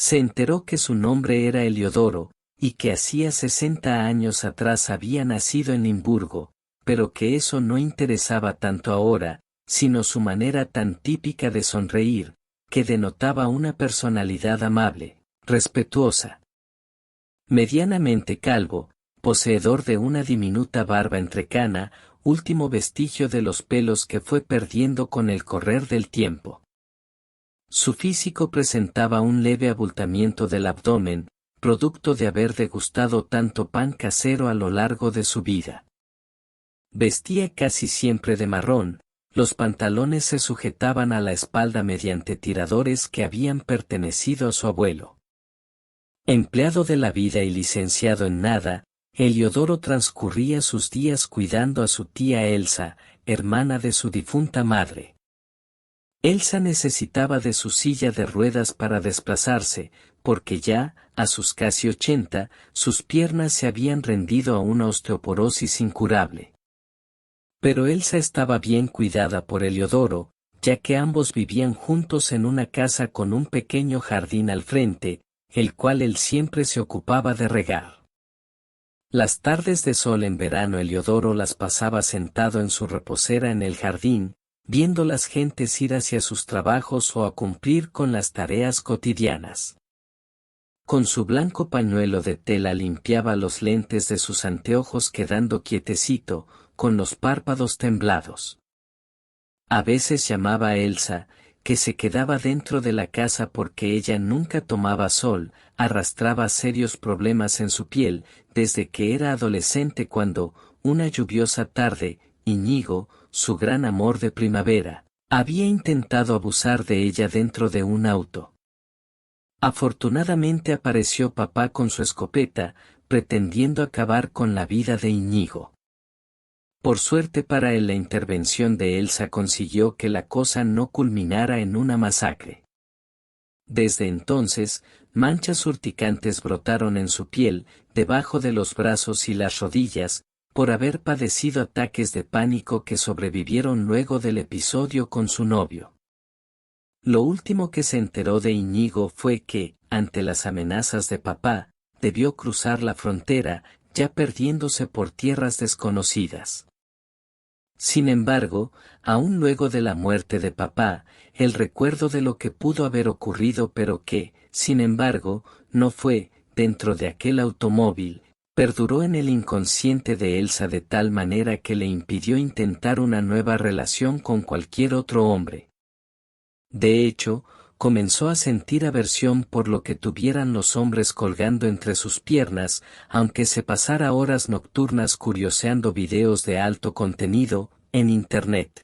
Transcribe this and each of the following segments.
Se enteró que su nombre era Heliodoro, y que hacía 60 años atrás había nacido en Limburgo, pero que eso no interesaba tanto ahora, sino su manera tan típica de sonreír, que denotaba una personalidad amable, respetuosa. Medianamente calvo, poseedor de una diminuta barba entrecana, último vestigio de los pelos que fue perdiendo con el correr del tiempo. Su físico presentaba un leve abultamiento del abdomen, producto de haber degustado tanto pan casero a lo largo de su vida. Vestía casi siempre de marrón, los pantalones se sujetaban a la espalda mediante tiradores que habían pertenecido a su abuelo. Empleado de la vida y licenciado en nada, Heliodoro transcurría sus días cuidando a su tía Elsa, hermana de su difunta madre. Elsa necesitaba de su silla de ruedas para desplazarse, porque ya, a sus casi 80, sus piernas se habían rendido a una osteoporosis incurable. Pero Elsa estaba bien cuidada por Heliodoro, ya que ambos vivían juntos en una casa con un pequeño jardín al frente, el cual él siempre se ocupaba de regar. Las tardes de sol en verano Heliodoro las pasaba sentado en su reposera en el jardín, viendo las gentes ir hacia sus trabajos o a cumplir con las tareas cotidianas. Con su blanco pañuelo de tela limpiaba los lentes de sus anteojos quedando quietecito, con los párpados temblados. A veces llamaba a Elsa, que se quedaba dentro de la casa porque ella nunca tomaba sol, arrastraba serios problemas en su piel, desde que era adolescente cuando, una lluviosa tarde, Íñigo, su gran amor de primavera, había intentado abusar de ella dentro de un auto. Afortunadamente apareció papá con su escopeta, pretendiendo acabar con la vida de Íñigo. Por suerte para él la intervención de Elsa consiguió que la cosa no culminara en una masacre. Desde entonces, manchas urticantes brotaron en su piel, debajo de los brazos y las rodillas, por haber padecido ataques de pánico que sobrevivieron luego del episodio con su novio. Lo último que se enteró de Íñigo fue que, ante las amenazas de papá, debió cruzar la frontera, ya perdiéndose por tierras desconocidas. Sin embargo, aún luego de la muerte de papá, el recuerdo de lo que pudo haber ocurrido pero que, sin embargo, no fue, dentro de aquel automóvil, perduró en el inconsciente de Elsa de tal manera que le impidió intentar una nueva relación con cualquier otro hombre. De hecho, comenzó a sentir aversión por lo que tuvieran los hombres colgando entre sus piernas, aunque se pasara horas nocturnas curioseando videos de alto contenido, en Internet.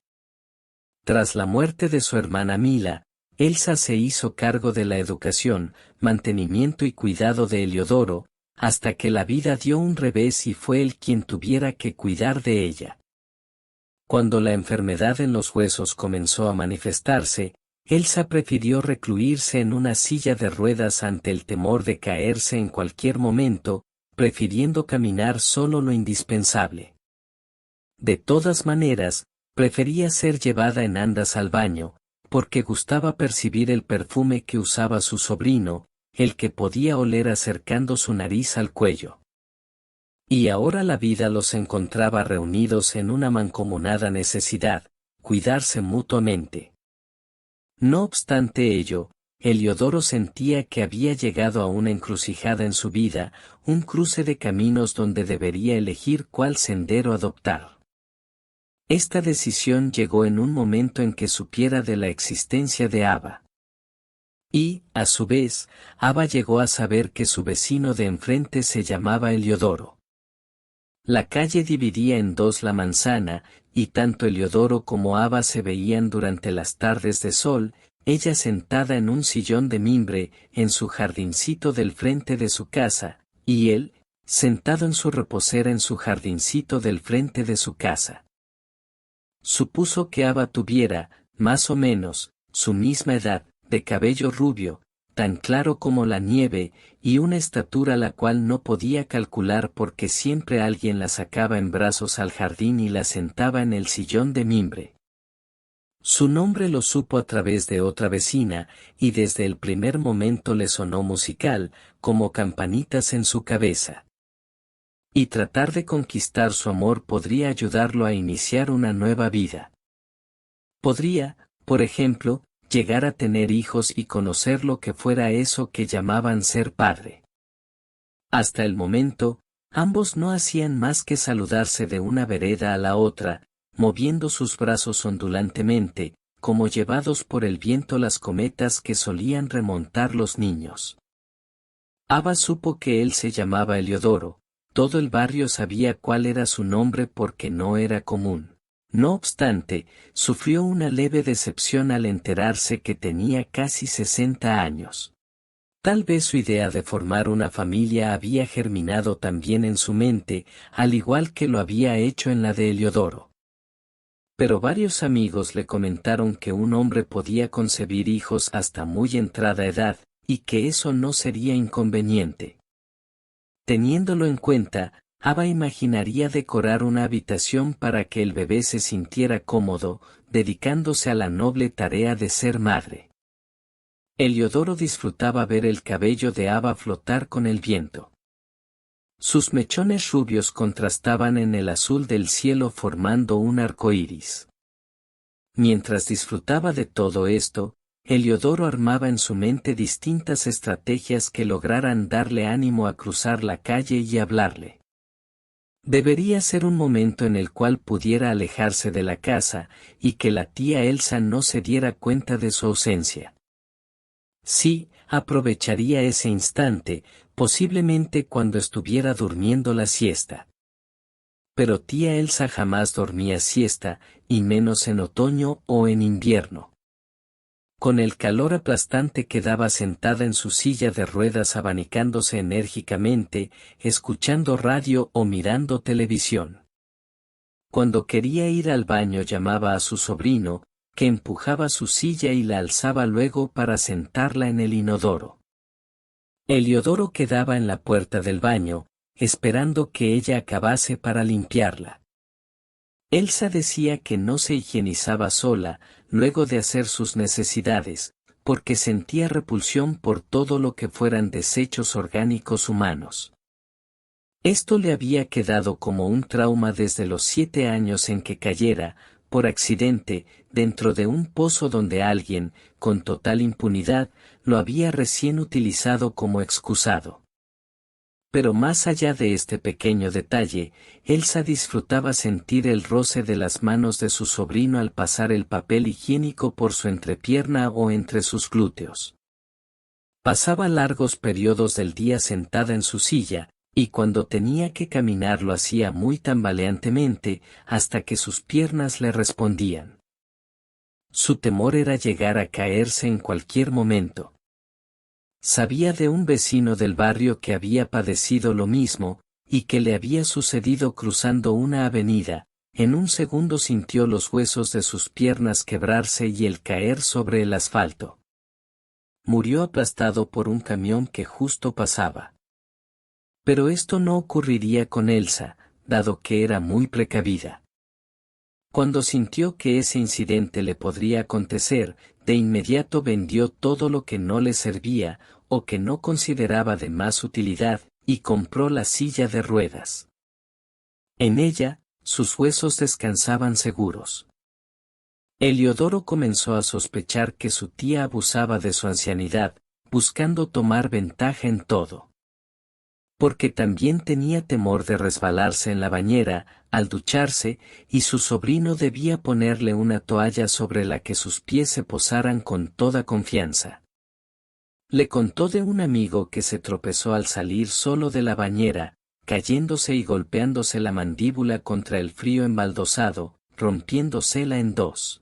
Tras la muerte de su hermana Mila, Elsa se hizo cargo de la educación, mantenimiento y cuidado de Heliodoro, hasta que la vida dio un revés y fue él quien tuviera que cuidar de ella. Cuando la enfermedad en los huesos comenzó a manifestarse, Elsa prefirió recluirse en una silla de ruedas ante el temor de caerse en cualquier momento, prefiriendo caminar solo lo indispensable. De todas maneras, prefería ser llevada en andas al baño, porque gustaba percibir el perfume que usaba su sobrino, el que podía oler acercando su nariz al cuello. Y ahora la vida los encontraba reunidos en una mancomunada necesidad, cuidarse mutuamente. No obstante ello, Heliodoro sentía que había llegado a una encrucijada en su vida, un cruce de caminos donde debería elegir cuál sendero adoptar. Esta decisión llegó en un momento en que supiera de la existencia de Ava. Y, a su vez, Ava llegó a saber que su vecino de enfrente se llamaba Heliodoro. La calle dividía en dos la manzana, y tanto Heliodoro como Ava se veían durante las tardes de sol, ella sentada en un sillón de mimbre, en su jardincito del frente de su casa, y él, sentado en su reposera en su jardincito del frente de su casa. Supuso que Ava tuviera, más o menos, su misma edad, de cabello rubio, tan claro como la nieve, y una estatura la cual no podía calcular porque siempre alguien la sacaba en brazos al jardín y la sentaba en el sillón de mimbre. Su nombre lo supo a través de otra vecina, y desde el primer momento le sonó musical, como campanitas en su cabeza. Y tratar de conquistar su amor podría ayudarlo a iniciar una nueva vida. Podría, por ejemplo, llegar a tener hijos y conocer lo que fuera eso que llamaban ser padre. Hasta el momento, ambos no hacían más que saludarse de una vereda a la otra, moviendo sus brazos ondulantemente, como llevados por el viento las cometas que solían remontar los niños. Ava supo que él se llamaba Eliodoro, todo el barrio sabía cuál era su nombre porque no era común. No obstante, sufrió una leve decepción al enterarse que tenía casi 60 años. Tal vez su idea de formar una familia había germinado también en su mente, al igual que lo había hecho en la de Eliodoro. Pero varios amigos le comentaron que un hombre podía concebir hijos hasta muy entrada edad, y que eso no sería inconveniente. Teniéndolo en cuenta, Ava imaginaría decorar una habitación para que el bebé se sintiera cómodo, dedicándose a la noble tarea de ser madre. Eliodoro disfrutaba ver el cabello de Ava flotar con el viento. Sus mechones rubios contrastaban en el azul del cielo formando un arco iris. Mientras disfrutaba de todo esto, Eliodoro armaba en su mente distintas estrategias que lograran darle ánimo a cruzar la calle y hablarle. Debería ser un momento en el cual pudiera alejarse de la casa, y que la tía Elsa no se diera cuenta de su ausencia. Sí, aprovecharía ese instante, posiblemente cuando estuviera durmiendo la siesta. Pero tía Elsa jamás dormía siesta, y menos en otoño o en invierno. Con el calor aplastante quedaba sentada en su silla de ruedas abanicándose enérgicamente, escuchando radio o mirando televisión. Cuando quería ir al baño llamaba a su sobrino, que empujaba su silla y la alzaba luego para sentarla en el inodoro. Eliodoro quedaba en la puerta del baño, esperando que ella acabase para limpiarla. Elsa decía que no se higienizaba sola, luego de hacer sus necesidades, porque sentía repulsión por todo lo que fueran desechos orgánicos humanos. Esto le había quedado como un trauma desde los 7 años en que cayera, por accidente, dentro de un pozo donde alguien, con total impunidad, lo había recién utilizado como excusado. Pero más allá de este pequeño detalle, Elsa disfrutaba sentir el roce de las manos de su sobrino al pasar el papel higiénico por su entrepierna o entre sus glúteos. Pasaba largos periodos del día sentada en su silla, y cuando tenía que caminar lo hacía muy tambaleantemente, hasta que sus piernas le respondían. Su temor era llegar a caerse en cualquier momento. Sabía de un vecino del barrio que había padecido lo mismo, y que le había sucedido cruzando una avenida. En un segundo sintió los huesos de sus piernas quebrarse y el caer sobre el asfalto. Murió aplastado por un camión que justo pasaba. Pero esto no ocurriría con Elsa, dado que era muy precavida. Cuando sintió que ese incidente le podría acontecer, de inmediato vendió todo lo que no le servía, o que no consideraba de más utilidad, y compró la silla de ruedas. En ella, sus huesos descansaban seguros. Eliodoro comenzó a sospechar que su tía abusaba de su ancianidad, buscando tomar ventaja en todo. Porque también tenía temor de resbalarse en la bañera, al ducharse, y su sobrino debía ponerle una toalla sobre la que sus pies se posaran con toda confianza. Le contó de un amigo que se tropezó al salir solo de la bañera, cayéndose y golpeándose la mandíbula contra el frío embaldosado, rompiéndosela en dos.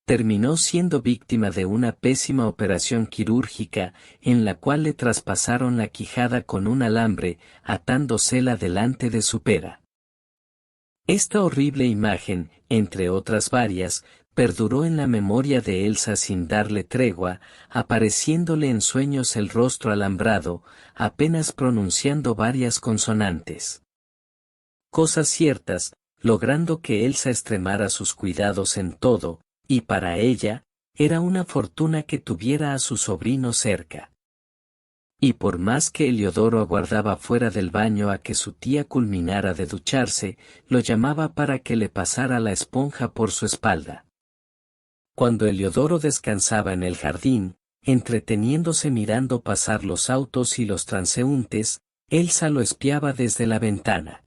Terminó siendo víctima de una pésima operación quirúrgica, en la cual le traspasaron la quijada con un alambre, atándosela delante de su pera. Esta horrible imagen, entre otras varias, perduró en la memoria de Elsa sin darle tregua, apareciéndole en sueños el rostro alambrado, apenas pronunciando varias consonantes. Cosas ciertas, logrando que Elsa extremara sus cuidados en todo, y para ella, era una fortuna que tuviera a su sobrino cerca. Y por más que Eliodoro aguardaba fuera del baño a que su tía culminara de ducharse, lo llamaba para que le pasara la esponja por su espalda. Cuando Eliodoro descansaba en el jardín, entreteniéndose mirando pasar los autos y los transeúntes, Elsa lo espiaba desde la ventana.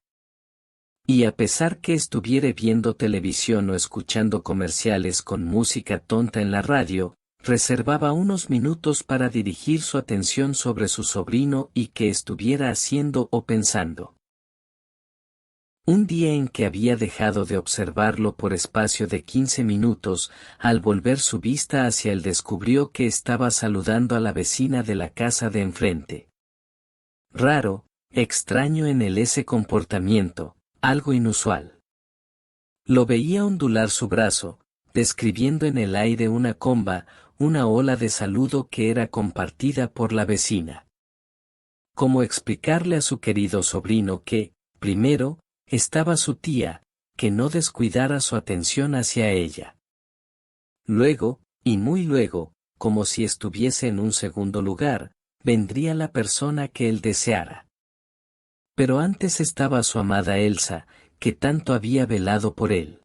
Y a pesar que estuviera viendo televisión o escuchando comerciales con música tonta en la radio, reservaba unos minutos para dirigir su atención sobre su sobrino y qué estuviera haciendo o pensando. Un día en que había dejado de observarlo por espacio de 15 minutos, al volver su vista hacia él descubrió que estaba saludando a la vecina de la casa de enfrente. Raro, extraño en él ese comportamiento, algo inusual. Lo veía ondular su brazo, describiendo en el aire una comba, una ola de saludo que era compartida por la vecina. ¿Cómo explicarle a su querido sobrino que, primero, estaba su tía, que no descuidara su atención hacia ella? Luego, y muy luego, como si estuviese en un segundo lugar, vendría la persona que él deseara. Pero antes estaba su amada Elsa, que tanto había velado por él.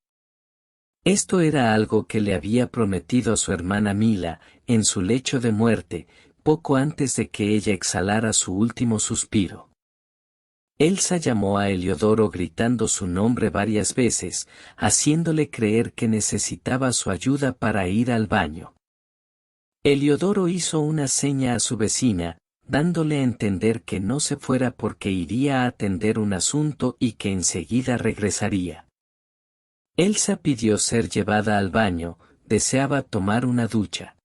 Esto era algo que le había prometido a su hermana Mila, en su lecho de muerte, poco antes de que ella exhalara su último suspiro. Elsa llamó a Eliodoro gritando su nombre varias veces, haciéndole creer que necesitaba su ayuda para ir al baño. Eliodoro hizo una seña a su vecina, dándole a entender que no se fuera porque iría a atender un asunto y que enseguida regresaría. Elsa pidió ser llevada al baño, deseaba tomar una ducha.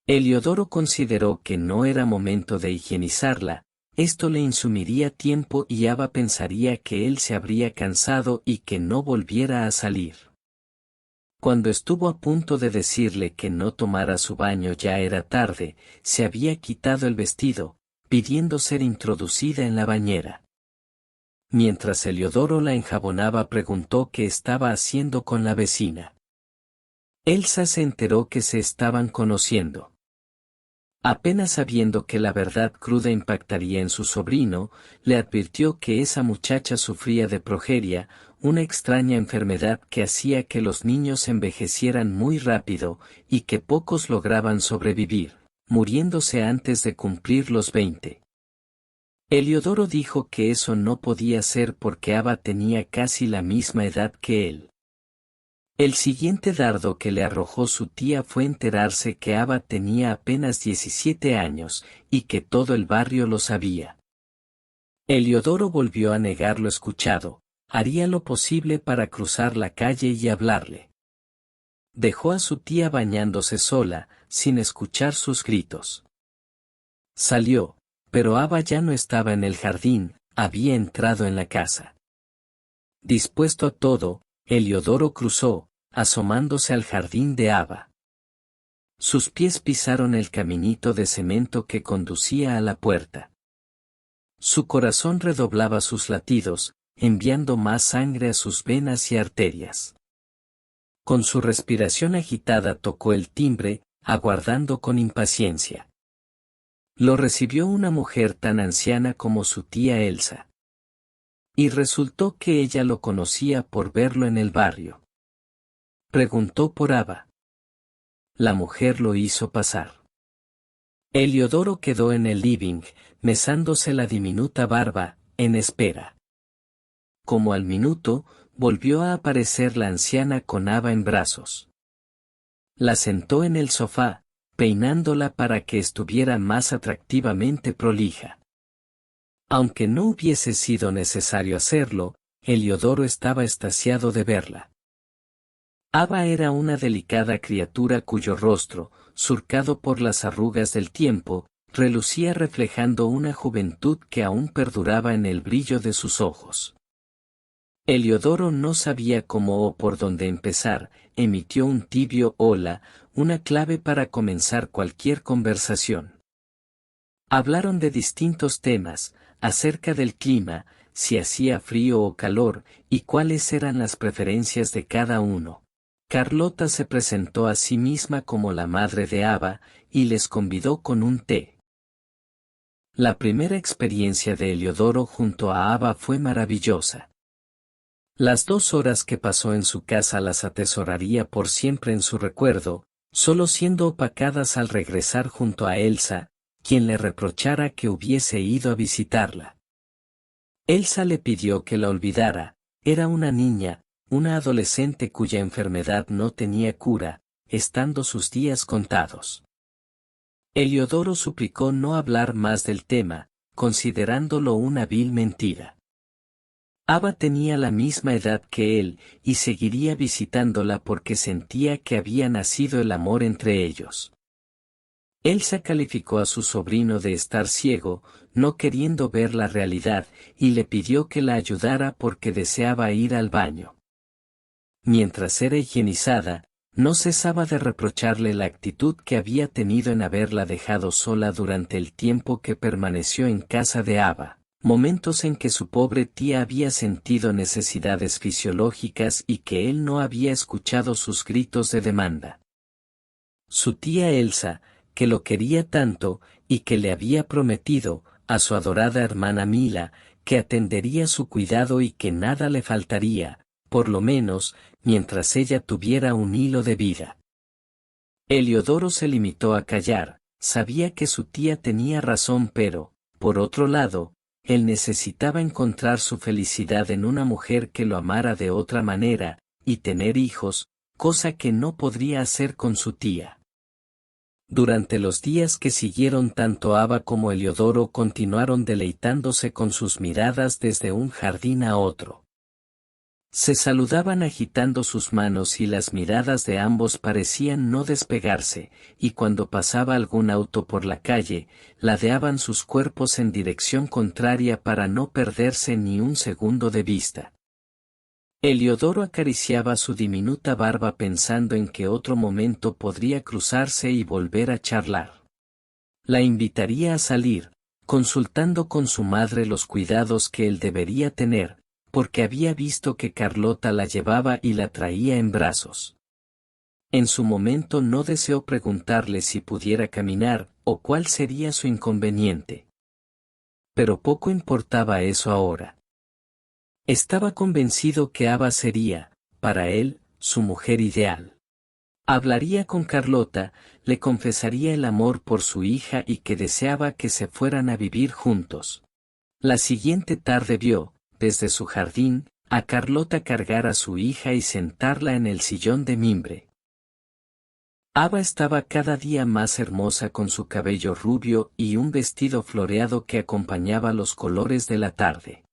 Eliodoro consideró que no era momento de higienizarla, esto le insumiría tiempo y Ava pensaría que él se habría cansado y que no volviera a salir. Cuando estuvo a punto de decirle que no tomara su baño ya era tarde, se había quitado el vestido, pidiendo ser introducida en la bañera. Mientras Eliodoro la enjabonaba preguntó qué estaba haciendo con la vecina. Elsa se enteró que se estaban conociendo. Apenas sabiendo que la verdad cruda impactaría en su sobrino, le advirtió que esa muchacha sufría de progeria, una extraña enfermedad que hacía que los niños envejecieran muy rápido, y que pocos lograban sobrevivir, muriéndose antes de cumplir los 20. Eliodoro dijo que eso no podía ser porque Ava tenía casi la misma edad que él. El siguiente dardo que le arrojó su tía fue enterarse que Ava tenía apenas 17 años, y que todo el barrio lo sabía. Eliodoro volvió a negar lo escuchado, haría lo posible para cruzar la calle y hablarle. Dejó a su tía bañándose sola, sin escuchar sus gritos. Salió, pero Ava ya no estaba en el jardín, había entrado en la casa. Dispuesto a todo, Eliodoro cruzó, asomándose al jardín de Ava. Sus pies pisaron el caminito de cemento que conducía a la puerta. Su corazón redoblaba sus latidos, enviando más sangre a sus venas y arterias. Con su respiración agitada tocó el timbre, aguardando con impaciencia. Lo recibió una mujer tan anciana como su tía Elsa. Y resultó que ella lo conocía por verlo en el barrio. Preguntó por Ava. La mujer lo hizo pasar. Eliodoro quedó en el living, mesándose la diminuta barba, en espera. Como al minuto, volvió a aparecer la anciana con Ava en brazos. La sentó en el sofá, peinándola para que estuviera más atractivamente prolija. Aunque no hubiese sido necesario hacerlo, Eliodoro estaba extasiado de verla. Ava era una delicada criatura cuyo rostro, surcado por las arrugas del tiempo, relucía reflejando una juventud que aún perduraba en el brillo de sus ojos. Eliodoro no sabía cómo o por dónde empezar, emitió un tibio hola, una clave para comenzar cualquier conversación. Hablaron de distintos temas, acerca del clima, si hacía frío o calor, y cuáles eran las preferencias de cada uno. Carlota se presentó a sí misma como la madre de Ava, y les convidó con un té. La primera experiencia de Heliodoro junto a Ava fue maravillosa. Las 2 horas que pasó en su casa las atesoraría por siempre en su recuerdo, solo siendo opacadas al regresar junto a Elsa, quien le reprochara que hubiese ido a visitarla. Elsa le pidió que la olvidara, era una niña, una adolescente cuya enfermedad no tenía cura, estando sus días contados. Heliodoro suplicó no hablar más del tema, considerándolo una vil mentira. Ava tenía la misma edad que él, y seguiría visitándola porque sentía que había nacido el amor entre ellos. Elsa calificó a su sobrino de estar ciego, no queriendo ver la realidad, y le pidió que la ayudara porque deseaba ir al baño. Mientras era higienizada, no cesaba de reprocharle la actitud que había tenido en haberla dejado sola durante el tiempo que permaneció en casa de Ava. Momentos en que su pobre tía había sentido necesidades fisiológicas y que él no había escuchado sus gritos de demanda. Su tía Elsa, que lo quería tanto, y que le había prometido, a su adorada hermana Mila, que atendería su cuidado y que nada le faltaría, por lo menos, mientras ella tuviera un hilo de vida. Heliodoro se limitó a callar, sabía que su tía tenía razón pero, por otro lado, él necesitaba encontrar su felicidad en una mujer que lo amara de otra manera, y tener hijos, cosa que no podría hacer con su tía. Durante los días que siguieron tanto Ava como Heliodoro continuaron deleitándose con sus miradas desde un jardín a otro. Se saludaban agitando sus manos y las miradas de ambos parecían no despegarse, y cuando pasaba algún auto por la calle, ladeaban sus cuerpos en dirección contraria para no perderse ni un segundo de vista. Heliodoro acariciaba su diminuta barba pensando en que otro momento podría cruzarse y volver a charlar. La invitaría a salir, consultando con su madre los cuidados que él debería tener, porque había visto que Carlota la llevaba y la traía en brazos. En su momento no deseó preguntarle si pudiera caminar, o cuál sería su inconveniente. Pero poco importaba eso ahora. Estaba convencido que Ava sería, para él, su mujer ideal. Hablaría con Carlota, le confesaría el amor por su hija y que deseaba que se fueran a vivir juntos. La siguiente tarde vio, desde su jardín, a Carlota cargar a su hija y sentarla en el sillón de mimbre. Ava estaba cada día más hermosa con su cabello rubio y un vestido floreado que acompañaba los colores de la tarde.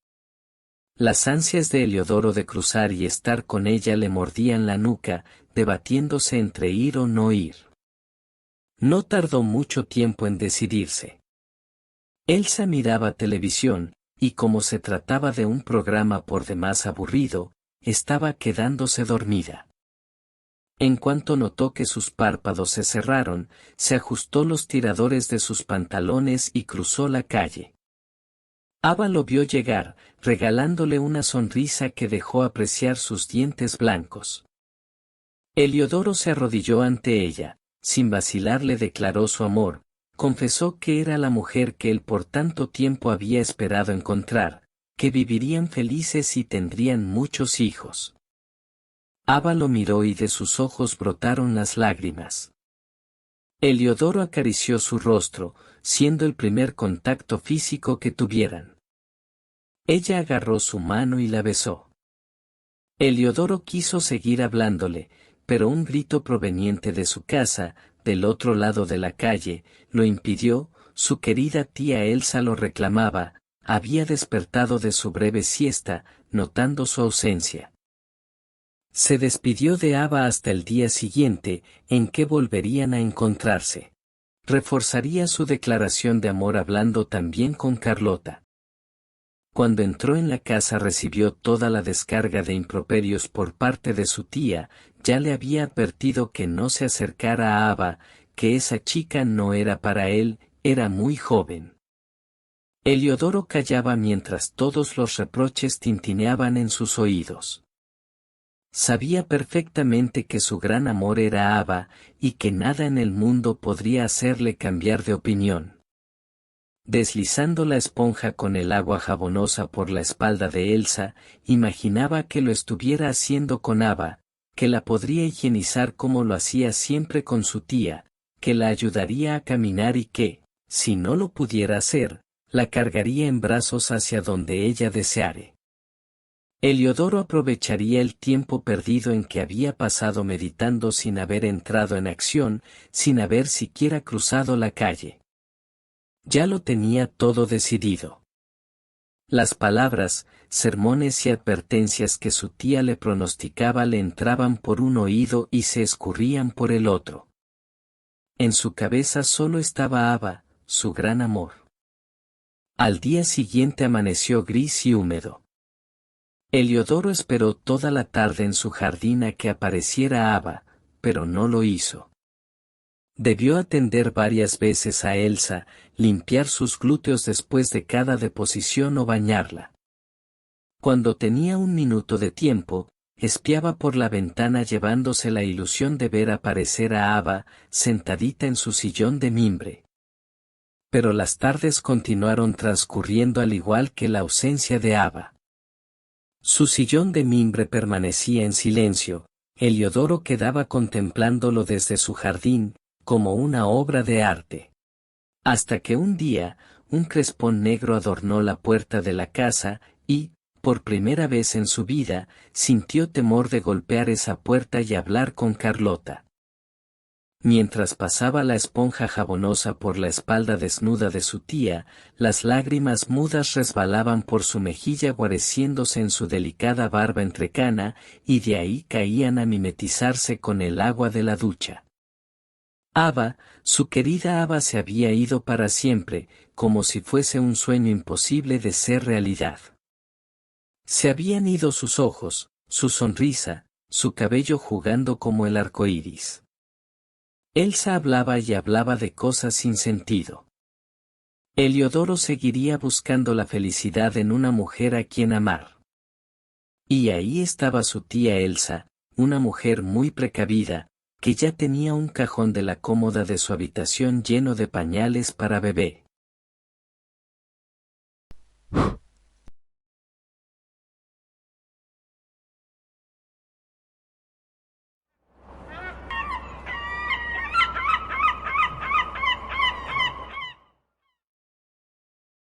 Las ansias de Heliodoro de cruzar y estar con ella le mordían la nuca, debatiéndose entre ir o no ir. No tardó mucho tiempo en decidirse. Elsa miraba televisión, y como se trataba de un programa por demás aburrido, estaba quedándose dormida. En cuanto notó que sus párpados se cerraron, se ajustó los tiradores de sus pantalones y cruzó la calle. Ava lo vio llegar, regalándole una sonrisa que dejó apreciar sus dientes blancos. Heliodoro se arrodilló ante ella, sin vacilar le declaró su amor, confesó que era la mujer que él por tanto tiempo había esperado encontrar, que vivirían felices y tendrían muchos hijos. Ava lo miró y de sus ojos brotaron las lágrimas. Heliodoro acarició su rostro, siendo el primer contacto físico que tuvieran. Ella agarró su mano y la besó. Heliodoro quiso seguir hablándole, pero un grito proveniente de su casa, del otro lado de la calle, lo impidió. Su querida tía Elsa lo reclamaba, había despertado de su breve siesta, notando su ausencia. Se despidió de Ava hasta el día siguiente, en que volverían a encontrarse. Reforzaría su declaración de amor hablando también con Carlota. Cuando entró en la casa recibió toda la descarga de improperios por parte de su tía, ya le había advertido que no se acercara a Ava, que esa chica no era para él, era muy joven. Heliodoro callaba mientras todos los reproches tintineaban en sus oídos. Sabía perfectamente que su gran amor era Ava, y que nada en el mundo podría hacerle cambiar de opinión. Deslizando la esponja con el agua jabonosa por la espalda de Elsa, imaginaba que lo estuviera haciendo con Ava, que la podría higienizar como lo hacía siempre con su tía, que la ayudaría a caminar y que, si no lo pudiera hacer, la cargaría en brazos hacia donde ella deseare. Heliodoro aprovecharía el tiempo perdido en que había pasado meditando sin haber entrado en acción, sin haber siquiera cruzado la calle. Ya lo tenía todo decidido. Las palabras, sermones y advertencias que su tía le pronosticaba le entraban por un oído y se escurrían por el otro. En su cabeza solo estaba Ava, su gran amor. Al día siguiente amaneció gris y húmedo. Heliodoro esperó toda la tarde en su jardín a que apareciera Ava, pero no lo hizo. Debió atender varias veces a Elsa, limpiar sus glúteos después de cada deposición o bañarla. Cuando tenía un minuto de tiempo, espiaba por la ventana llevándose la ilusión de ver aparecer a Ava, sentadita en su sillón de mimbre. Pero las tardes continuaron transcurriendo al igual que la ausencia de Ava. Su sillón de mimbre permanecía en silencio, Heliodoro quedaba contemplándolo desde su jardín, como una obra de arte. Hasta que un día, un crespón negro adornó la puerta de la casa, y, por primera vez en su vida, sintió temor de golpear esa puerta y hablar con Carlota. Mientras pasaba la esponja jabonosa por la espalda desnuda de su tía, las lágrimas mudas resbalaban por su mejilla guareciéndose en su delicada barba entrecana, y de ahí caían a mimetizarse con el agua de la ducha. Ava, su querida Ava se había ido para siempre, como si fuese un sueño imposible de ser realidad. Se habían ido sus ojos, su sonrisa, su cabello jugando como el arco iris. Elsa hablaba y hablaba de cosas sin sentido. Heliodoro seguiría buscando la felicidad en una mujer a quien amar. Y ahí estaba su tía Elsa, una mujer muy precavida, que ya tenía un cajón de la cómoda de su habitación lleno de pañales para bebé.